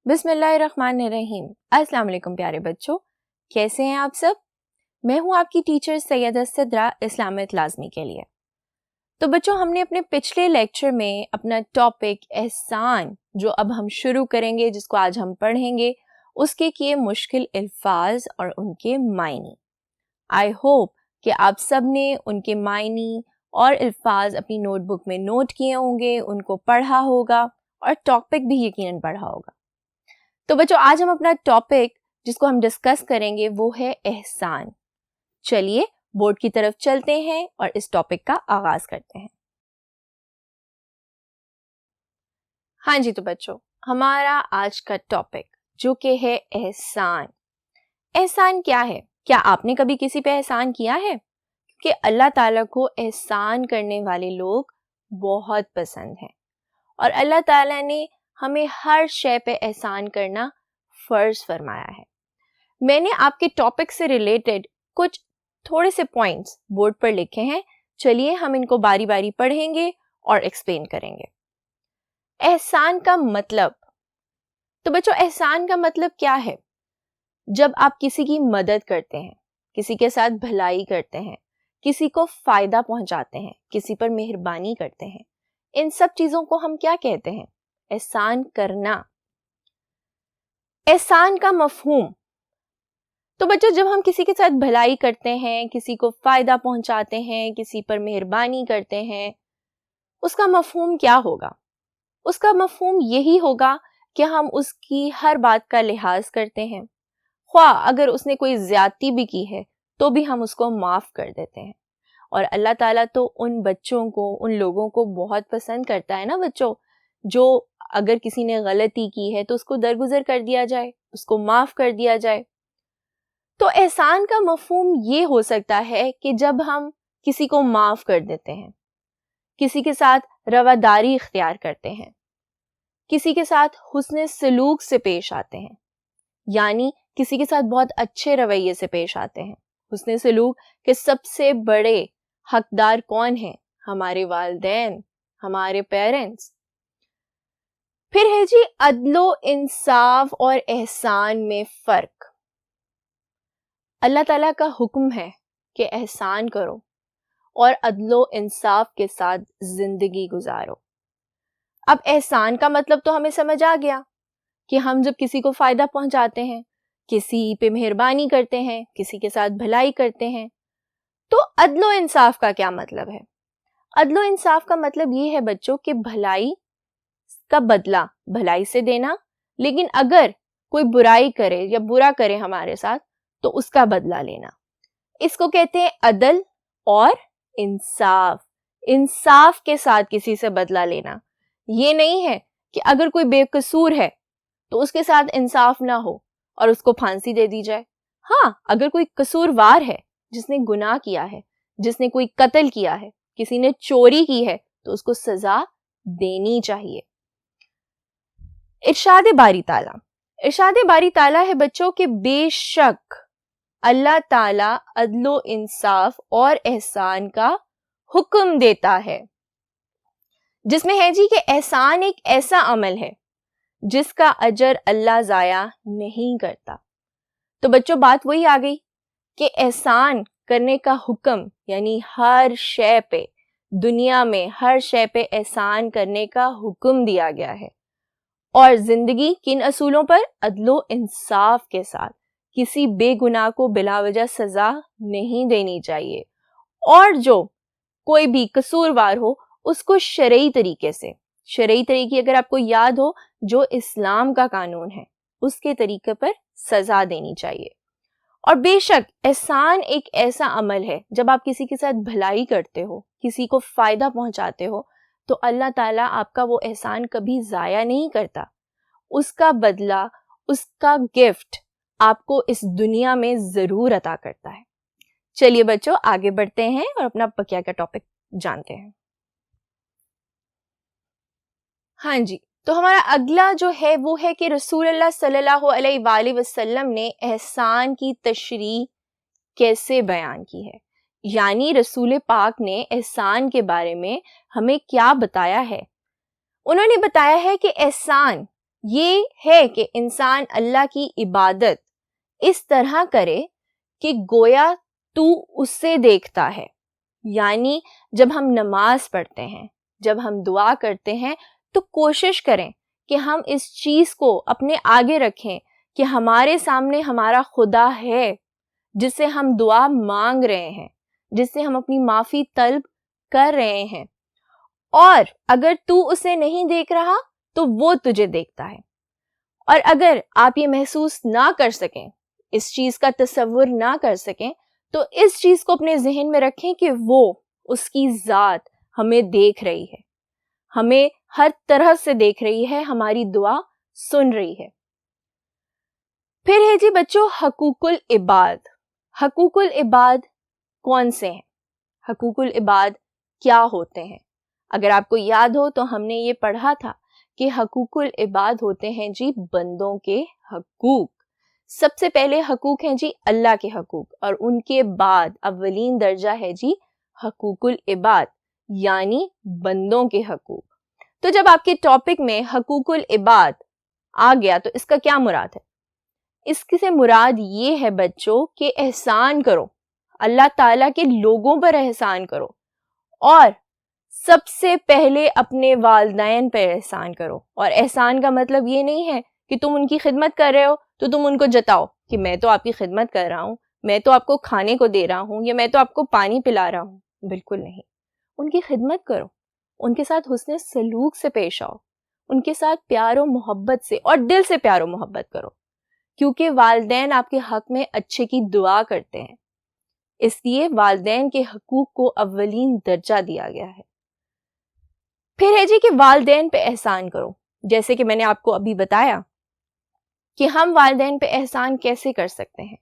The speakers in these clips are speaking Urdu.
بسم اللہ الرحمن الرحیم۔ السلام علیکم پیارے بچوں، کیسے ہیں آپ سب؟ میں ہوں آپ کی ٹیچر سیدہ صدرہ اسلامت لازمی کے لیے۔ تو بچوں، ہم نے اپنے پچھلے لیکچر میں اپنا ٹاپک احسان جو اب ہم شروع کریں گے، جس کو آج ہم پڑھیں گے، اس کے کیے مشکل الفاظ اور ان کے معنی۔ آئی ہوپ کہ آپ سب نے ان کے معنی اور الفاظ اپنی نوٹ بک میں نوٹ کیے ہوں گے، ان کو پڑھا ہوگا اور ٹاپک بھی یقیناً پڑھا ہوگا۔ تو بچوں، آج ہم اپنا ٹاپک جس کو ہم ڈسکس کریں گے وہ ہے احسان۔ چلیے بورڈ کی طرف چلتے ہیں اور اس ٹاپک کا آغاز کرتے ہیں۔ ہاں جی، تو بچوں، ہمارا آج کا ٹاپک جو کہ ہے احسان۔ احسان کیا ہے؟ کیا آپ نے کبھی کسی پہ احسان کیا ہے؟ کہ اللہ تعالیٰ کو احسان کرنے والے لوگ بہت پسند ہیں، اور اللہ تعالیٰ نے ہمیں ہر شے پہ احسان کرنا فرض فرمایا ہے۔ میں نے آپ کے ٹاپک سے ریلیٹڈ کچھ تھوڑے سے پوائنٹس بورڈ پر لکھے ہیں، چلیے ہم ان کو باری باری پڑھیں گے اور ایکسپلین کریں گے۔ احسان کا مطلب، تو بچوں احسان کا مطلب کیا ہے؟ جب آپ کسی کی مدد کرتے ہیں، کسی کے ساتھ بھلائی کرتے ہیں، کسی کو فائدہ پہنچاتے ہیں، کسی پر مہربانی کرتے ہیں، ان سب چیزوں کو ہم کیا کہتے ہیں؟ احسان کرنا۔ احسان کا مفہوم، تو بچوں جب ہم کسی کے ساتھ بھلائی کرتے ہیں، کسی کو فائدہ پہنچاتے ہیں، کسی پر مہربانی کرتے ہیں، اس کا مفہوم کیا ہوگا؟ اس کا مفہوم یہی ہوگا کہ ہم اس کی ہر بات کا لحاظ کرتے ہیں، خواہ اگر اس نے کوئی زیادتی بھی کی ہے تو بھی ہم اس کو معاف کر دیتے ہیں۔ اور اللہ تعالیٰ تو ان بچوں کو، ان لوگوں کو بہت پسند کرتا ہے نا بچوں، جو اگر کسی نے غلطی کی ہے تو اس کو درگزر کر دیا جائے، اس کو معاف کر دیا جائے۔ تو احسان کا مفہوم یہ ہو سکتا ہے کہ جب ہم کسی کو معاف کر دیتے ہیں، کسی کے ساتھ رواداری اختیار کرتے ہیں، کسی کے ساتھ حسن سلوک سے پیش آتے ہیں، یعنی کسی کے ساتھ بہت اچھے رویے سے پیش آتے ہیں۔ حسن سلوک کے سب سے بڑے حقدار کون ہیں؟ ہمارے والدین، ہمارے پیرنٹس۔ پھر ہے جی عدل و انصاف اور احسان میں فرق۔ اللہ تعالیٰ کا حکم ہے کہ احسان کرو اور عدل و انصاف کے ساتھ زندگی گزارو۔ اب احسان کا مطلب تو ہمیں سمجھ آ گیا کہ ہم جب کسی کو فائدہ پہنچاتے ہیں، کسی پہ مہربانی کرتے ہیں، کسی کے ساتھ بھلائی کرتے ہیں۔ تو عدل و انصاف کا کیا مطلب ہے؟ عدل و انصاف کا مطلب یہ ہے بچوں کہ بھلائی کا بدلہ بھلائی سے دینا، لیکن اگر کوئی برائی کرے یا برا کرے ہمارے ساتھ تو اس کا بدلہ لینا۔ اس کو کہتے ہیں عدل اور انصاف۔ انصاف کے ساتھ کسی سے بدلہ لینا، یہ نہیں ہے کہ اگر کوئی بے قصور ہے تو اس کے ساتھ انصاف نہ ہو اور اس کو پھانسی دے دی جائے۔ ہاں، اگر کوئی قصوروار ہے، جس نے گناہ کیا ہے، جس نے کوئی قتل کیا ہے، کسی نے چوری کی ہے، تو اس کو سزا دینی چاہیے۔ ارشاد باری تعالیٰ، ارشاد باری تعالیٰ ہے بچوں کہ بے شک اللہ تعالیٰ عدل و انصاف اور احسان کا حکم دیتا ہے، جس میں ہے جی کہ احسان ایک ایسا عمل ہے جس کا اجر اللہ ضائع نہیں کرتا۔ تو بچوں بات وہی آ گئی کہ احسان کرنے کا حکم، یعنی ہر شے پہ، دنیا میں ہر شے پہ احسان کرنے کا حکم دیا گیا ہے، اور زندگی کن اصولوں پر؟ عدل و انصاف کے ساتھ۔ کسی بے گناہ کو بلا وجہ سزا نہیں دینی چاہیے، اور جو کوئی بھی قصوروار ہو اس کو شرعی طریقے سے، شرعی طریقے اگر آپ کو یاد ہو جو اسلام کا قانون ہے، اس کے طریقے پر سزا دینی چاہیے۔ اور بے شک احسان ایک ایسا عمل ہے، جب آپ کسی کے ساتھ بھلائی کرتے ہو، کسی کو فائدہ پہنچاتے ہو، تو اللہ تعالیٰ آپ کا وہ احسان کبھی ضائع نہیں کرتا، اس کا بدلہ، اس کا گفٹ آپ کو اس دنیا میں ضرور عطا کرتا ہے۔ چلیے بچوں آگے بڑھتے ہیں اور اپنا بقیہ کا ٹاپک جانتے ہیں۔ ہاں جی، تو ہمارا اگلا جو ہے وہ ہے کہ رسول اللہ صلی اللہ علیہ وآلہ وسلم نے احسان کی تشریح کیسے بیان کی ہے، یعنی رسول پاک نے احسان کے بارے میں ہمیں کیا بتایا ہے۔ انہوں نے بتایا ہے کہ احسان یہ ہے کہ انسان اللہ کی عبادت اس طرح کرے کہ گویا تو اس سے دیکھتا ہے. یعنی جب ہم نماز پڑھتے ہیں، جب ہم دعا کرتے ہیں، تو کوشش کریں کہ ہم اس چیز کو اپنے آگے رکھیں کہ ہمارے سامنے ہمارا خدا ہے جس سے ہم دعا مانگ رہے ہیں، جس سے ہم اپنی معافی طلب کر رہے ہیں، اور اگر تو اسے نہیں دیکھ رہا تو وہ تجھے دیکھتا ہے. اور اگر آپ یہ محسوس نہ کر سکیں، اس چیز کا تصور نہ کر سکیں، تو اس چیز کو اپنے ذہن میں رکھیں کہ وہ، اس کی ذات ہمیں دیکھ رہی ہے، ہمیں ہر طرح سے دیکھ رہی ہے، ہماری دعا سن رہی ہے. پھر ہے جی بچوں حقوق العباد. حقوق العباد کون سے ہیں؟ حقوق العباد کیا ہوتے ہیں؟ اگر آپ کو یاد ہو تو ہم نے یہ پڑھا تھا کہ حقوق العباد ہوتے ہیں جی بندوں کے حقوق. سب سے پہلے حقوق ہیں جی اللہ کے حقوق، اور ان کے بعد اولین درجہ ہے جی حقوق العباد یعنی بندوں کے حقوق. تو جب آپ کے ٹاپک میں حقوق العباد آ گیا تو اس کا کیا مراد ہے؟ اس سے مراد یہ ہے بچوں کہ احسان کرو، اللہ تعالیٰ کے لوگوں پر احسان کرو، اور سب سے پہلے اپنے والدین پر احسان کرو. اور احسان کا مطلب یہ نہیں ہے کہ تم ان کی خدمت کر رہے ہو تو تم ان کو جتاؤ کہ میں تو آپ کی خدمت کر رہا ہوں، میں تو آپ کو کھانے کو دے رہا ہوں، یا میں تو آپ کو پانی پلا رہا ہوں. بالکل نہیں. ان کی خدمت کرو، ان کے ساتھ حسن سلوک سے پیش آؤ، ان کے ساتھ پیار و محبت سے اور دل سے پیار و محبت کرو، کیونکہ والدین آپ کے حق میں اچھے کی دعا کرتے ہیں. اس لیے والدین کے حقوق کو اولین درجہ دیا گیا ہے. پھر ہے جی کہ والدین پہ احسان کرو. جیسے کہ میں نے آپ کو ابھی بتایا کہ ہم والدین پہ احسان کیسے کر سکتے ہیں.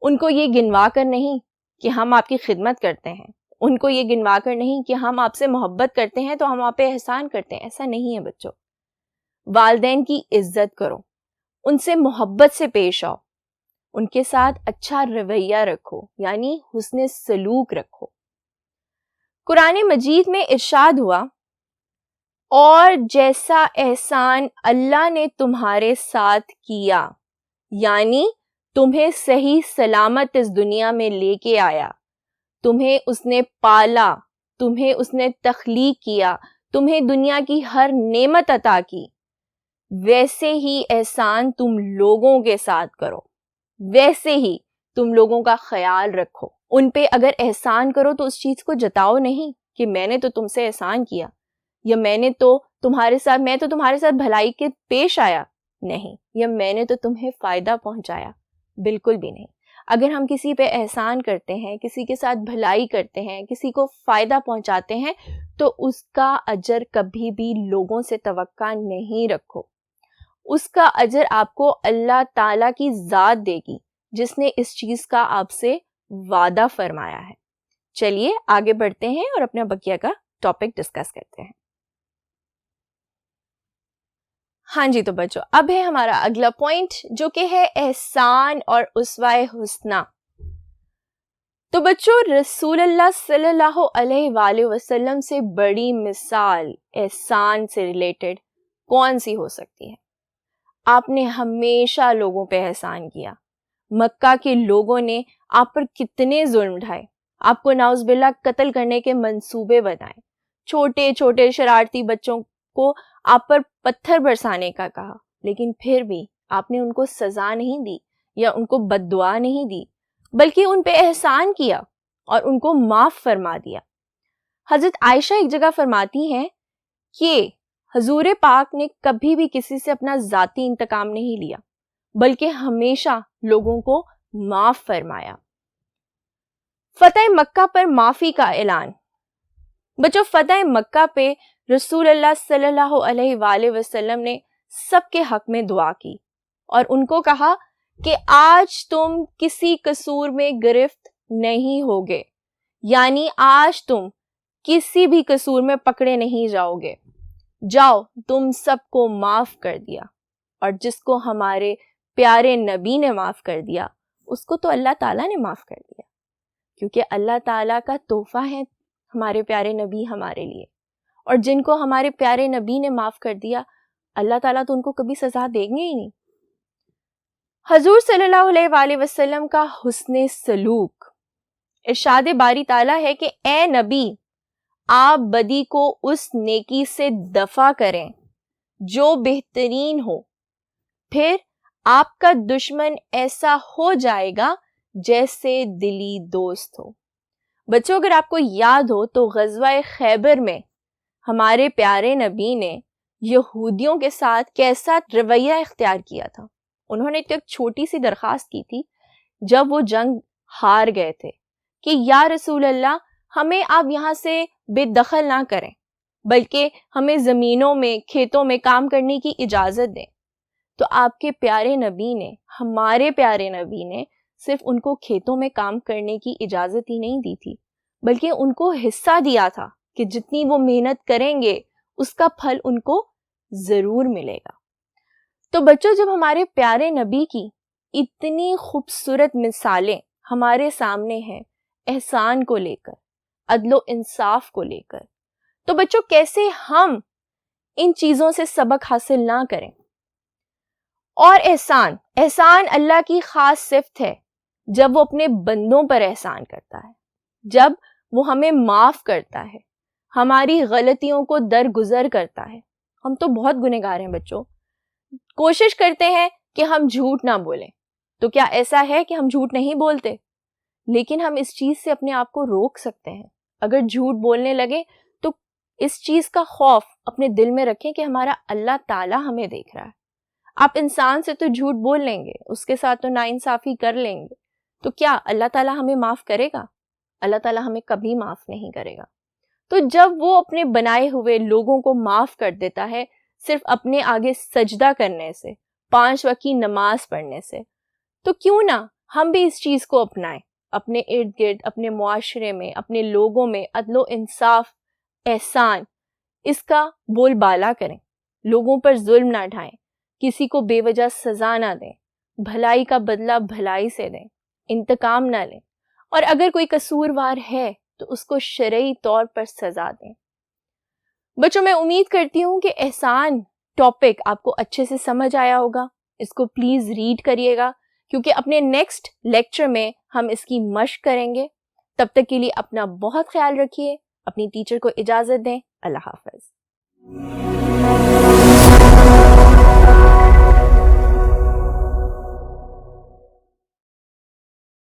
ان کو یہ گنوا کر نہیں کہ ہم آپ کی خدمت کرتے ہیں، ان کو یہ گنوا کر نہیں کہ ہم آپ سے محبت کرتے ہیں تو ہم آپ پہ احسان کرتے ہیں. ایسا نہیں ہے بچوں. والدین کی عزت کرو، ان سے محبت سے پیش آؤ، ان کے ساتھ اچھا رویہ رکھو، یعنی حسن سلوک رکھو. قرآن مجید میں ارشاد ہوا، اور جیسا احسان اللہ نے تمہارے ساتھ کیا، یعنی تمہیں صحیح سلامت اس دنیا میں لے کے آیا، تمہیں اس نے پالا، تمہیں اس نے تخلیق کیا، تمہیں دنیا کی ہر نعمت عطا کی، ویسے ہی احسان تم لوگوں کے ساتھ کرو، ویسے ہی تم لوگوں کا خیال رکھو. ان پہ اگر احسان کرو تو اس چیز کو جتاؤ نہیں کہ میں نے تو تم سے احسان کیا، یا میں تو تمہارے ساتھ بھلائی کے پیش آیا، نہیں، یا میں نے تو تمہیں فائدہ پہنچایا. بالکل بھی نہیں. اگر ہم کسی پہ احسان کرتے ہیں، کسی کے ساتھ بھلائی کرتے ہیں، کسی کو فائدہ پہنچاتے ہیں، تو اس کا اجر کبھی بھی لوگوں سے توقع نہیں رکھو. اس کا اجر آپ کو اللہ تعالیٰ کی ذات دے گی جس نے اس چیز کا آپ سے وعدہ فرمایا ہے. چلیے آگے بڑھتے ہیں اور اپنا بقیہ کا ٹاپک ڈسکس کرتے ہیں. ہاں جی تو بچوں، اب ہے ہمارا اگلا پوائنٹ جو کہ ہے احسان اور اسوہ حسنہ. تو بچوں رسول اللہ صلی اللہ علیہ وآلہ وسلم سے بڑی مثال احسان سے ریلیٹڈ کون سی ہو سکتی ہے؟ آپ نے ہمیشہ لوگوں پہ احسان کیا. مکہ کے لوگوں نے آپ پر کتنے ظلم ڈھائے، آپ کو نعوذ باللہ قتل کرنے کے منصوبے بنائے، چھوٹے چھوٹے شرارتی بچوں کو آپ پر پتھر برسانے کا کہا، لیکن پھر بھی آپ نے ان کو سزا نہیں دی یا ان کو بد دعا نہیں دی، بلکہ ان پہ احسان کیا اور ان کو معاف فرما دیا. حضرت عائشہ ایک جگہ فرماتی ہیں کہ حضور پاک نے کبھی بھی کسی سے اپنا ذاتی انتقام نہیں لیا، بلکہ ہمیشہ لوگوں کو معاف فرمایا. فتح مکہ پر معافی کا اعلان. بچوں فتح مکہ پہ رسول اللہ صلی اللہ علیہ وآلہ وسلم نے سب کے حق میں دعا کی اور ان کو کہا کہ آج تم کسی قصور میں گرفت نہیں ہوگے، یعنی آج تم کسی بھی قصور میں پکڑے نہیں جاؤ گے. جاؤ، تم سب کو معاف کر دیا، اور جس کو ہمارے پیارے نبی نے معاف کر دیا اس کو تو اللہ تعالیٰ نے معاف کر دیا، کیونکہ اللہ تعالیٰ کا تحفہ ہے ہمارے پیارے نبی ہمارے لیے. اور جن کو ہمارے پیارے نبی نے معاف کر دیا اللہ تعالیٰ تو ان کو کبھی سزا دیں گے ہی نہیں۔ حضور صلی اللہ علیہ وآلہ وسلم کا حسن سلوک، ارشاد باری تعالیٰ ہے کہ اے نبی آپ بدی کو اس نیکی سے دفع کریں جو بہترین ہو، پھر آپ کا دشمن ایسا ہو جائے گا جیسے دلی دوست ہو۔ بچوں اگر آپ کو یاد ہو تو غزوہ خیبر میں ہمارے پیارے نبی نے یہودیوں کے ساتھ کیسا رویہ اختیار کیا تھا۔ انہوں نے ایک چھوٹی سی درخواست کی تھی جب وہ جنگ ہار گئے تھے کہ یا رسول اللہ ہمیں آپ یہاں سے بے دخل نہ کریں، بلکہ ہمیں زمینوں میں کھیتوں میں کام کرنے کی اجازت دیں۔ تو آپ کے پیارے نبی نے، ہمارے پیارے نبی نے صرف ان کو کھیتوں میں کام کرنے کی اجازت ہی نہیں دی تھی، بلکہ ان کو حصہ دیا تھا کہ جتنی وہ محنت کریں گے اس کا پھل ان کو ضرور ملے گا۔ تو بچوں جب ہمارے پیارے نبی کی اتنی خوبصورت مثالیں ہمارے سامنے ہیں احسان کو لے کر، عدل و انصاف کو لے کر، تو بچوں کیسے ہم ان چیزوں سے سبق حاصل نہ کریں؟ اور احسان اللہ کی خاص صفت ہے جب وہ اپنے بندوں پر احسان کرتا ہے، جب وہ ہمیں معاف کرتا ہے، ہماری غلطیوں کو درگزر کرتا ہے۔ ہم تو بہت گنہگار ہیں بچوں، کوشش کرتے ہیں کہ ہم جھوٹ نہ بولیں، تو کیا ایسا ہے کہ ہم جھوٹ نہیں بولتے؟ لیکن ہم اس چیز سے اپنے آپ کو روک سکتے ہیں۔ اگر جھوٹ بولنے لگے تو اس چیز کا خوف اپنے دل میں رکھیں کہ ہمارا اللہ تعالیٰ ہمیں دیکھ رہا ہے۔ آپ انسان سے تو جھوٹ بول لیں گے، اس کے ساتھ تو ناانصافی کر لیں گے، تو کیا اللہ تعالیٰ ہمیں معاف کرے گا؟ اللہ تعالیٰ ہمیں کبھی معاف نہیں کرے گا۔ تو جب وہ اپنے بنائے ہوئے لوگوں کو معاف کر دیتا ہے صرف اپنے آگے سجدہ کرنے سے، 5 وقت کی نماز پڑھنے سے، تو کیوں نہ ہم بھی اس چیز کو اپنائیں، اپنے ارد گرد، اپنے معاشرے میں، اپنے لوگوں میں عدل و انصاف، احسان، اس کا بول بالا کریں، لوگوں پر ظلم نہ ڈھائیں، کسی کو بے وجہ سزا نہ دیں، بھلائی کا بدلہ بھلائی سے دیں، انتقام نہ لیں، اور اگر کوئی قصوروار ہے تو اس کو شرعی طور پر سزا دیں۔ بچوں میں امید کرتی ہوں کہ احسان ٹاپک آپ کو اچھے سے سمجھ آیا ہوگا۔ اس کو پلیز ریڈ کریے گا، کیونکہ اپنے نیکسٹ لیکچر میں ہم اس کی مشق کریں گے۔ تب تک کے لیے اپنا بہت خیال رکھیے، اپنی ٹیچر کو اجازت دیں۔ اللہ حافظ۔